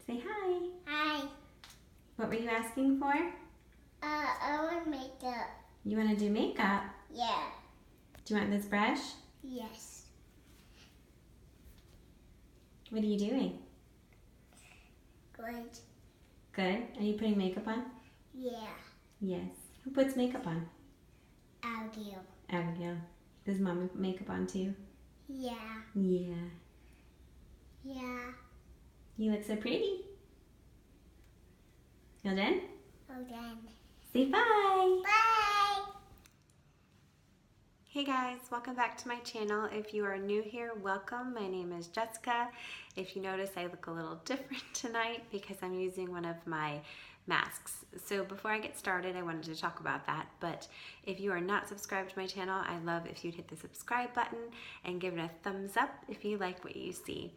Say hi. Hi. What were you asking for? I want makeup. You want to do makeup? Yeah. Do you want this brush? Yes. What are you doing? Good. Good. Are you putting makeup on? Yeah. Yes. Who puts makeup on? Abigail. Abigail. Does Mommy put makeup on too? Yeah. Yeah. Yeah. You look so pretty. You done? All done. Say bye. Bye. Hey guys, welcome back to my channel. If you are new here, welcome. My name is Jessica. If you notice, I look a little different tonight because I'm using one of my masks. So before I get started, I wanted to talk about that. But if you are not subscribed to my channel, I'd love if you'd hit the subscribe button and give it a thumbs up if you like what you see.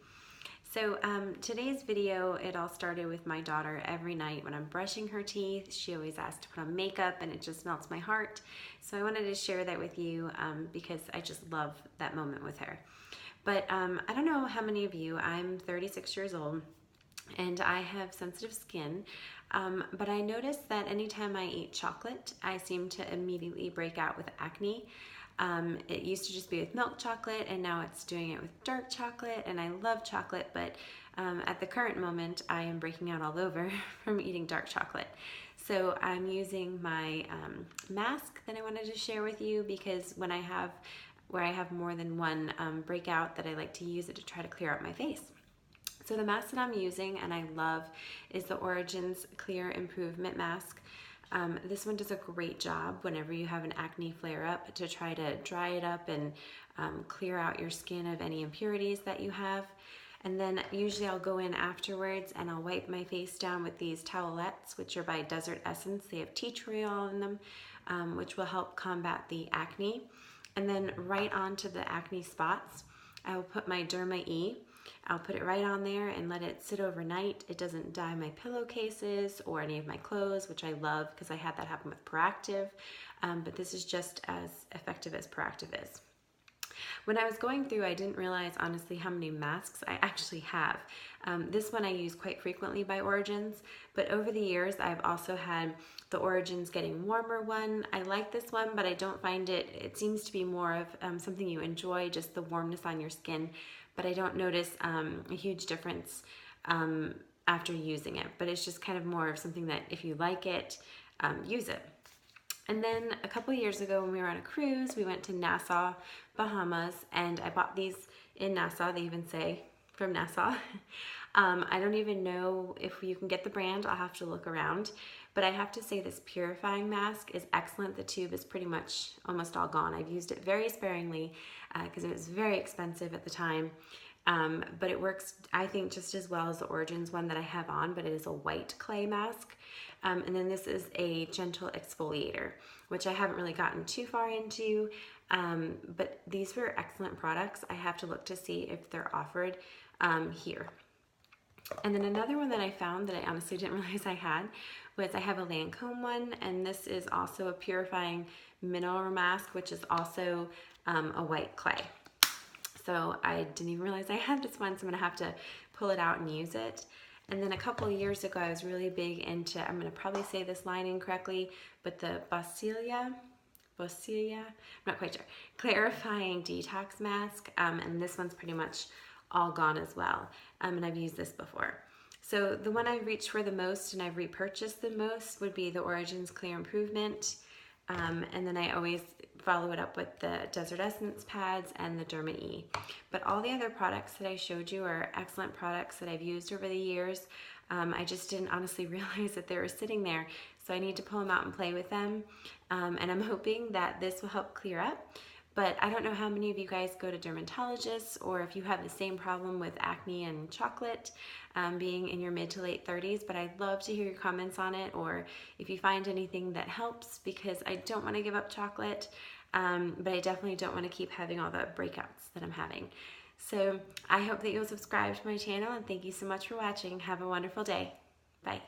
So today's video, it all started with my daughter. Every night when I'm brushing her teeth, she always asks to put on makeup and it just melts my heart. So I wanted to share that with you because I just love that moment with her. But I don't know how many of you, I'm 36 years old and I have sensitive skin, but I noticed that anytime I eat chocolate, I seem to immediately break out with acne. It used to just be with milk chocolate and now it's doing it with dark chocolate, and I love chocolate, but at the current moment I am breaking out all over from eating dark chocolate. So I'm using my mask that I wanted to share with you because where I have more than one breakout, that I like to use it to try to clear up my face. So the mask that I'm using and I love is the Origins Clear Improvement Mask. This one does a great job whenever you have an acne flare-up to try to dry it up and clear out your skin of any impurities that you have. And then usually I'll go in afterwards and I'll wipe my face down with these towelettes, which are by Desert Essence. They have tea tree oil in them, which will help combat the acne. And then right onto the acne spots, I will put my Derma-E. I'll put it right on there and let it sit overnight. It doesn't dye my pillowcases or any of my clothes, which I love because I had that happen with Proactive, but this is just as effective as Proactive is. When I was going through, I didn't realize honestly how many masks I actually have. This one I use quite frequently by Origins, but over the years I've also had the Origins Getting Warmer one. I like this one, but I don't find it seems to be more of something you enjoy, just the warmness on your skin, but I don't notice a huge difference after using it. But it's just kind of more of something that if you like it, use it. And then a couple of years ago when we were on a cruise, we went to Nassau, Bahamas, and I bought these in Nassau. They even say from Nassau. I don't even know if you can get the brand. I'll have to look around. But I have to say this purifying mask is excellent. The tube is pretty much almost all gone. I've used it very sparingly because it was very expensive at the time. But it works, I think, just as well as the Origins one that I have on, but it is a white clay mask. And then this is a gentle exfoliator, which I haven't really gotten too far into, but these were excellent products. I have to look to see if they're offered here. And then another one that I found that I honestly didn't realize I had was I have a Lancome one, and this is also a purifying mineral mask, which is also a white clay. So I didn't even realize I had this one, so I'm gonna have to pull it out and use it. And then a couple of years ago, I was really big into, I'm gonna probably say this line incorrectly, but the Boscia, I'm not quite sure, clarifying detox mask, and this one's pretty much all gone as well, and I've used this before. So the one I've reached for the most and I've repurchased the most would be the Origins Clear Improvement, and then I always follow it up with the Desert Essence pads and the Derma-E. But all the other products that I showed you are excellent products that I've used over the years. I just didn't honestly realize that they were sitting there, so I need to pull them out and play with them. And I'm hoping that this will help clear up. But I don't know how many of you guys go to dermatologists or if you have the same problem with acne and chocolate being in your mid to late 30s, but I'd love to hear your comments on it, or if you find anything that helps, because I don't want to give up chocolate, but I definitely don't want to keep having all the breakouts that I'm having. So I hope that you'll subscribe to my channel, and thank you so much for watching. Have a wonderful day. Bye.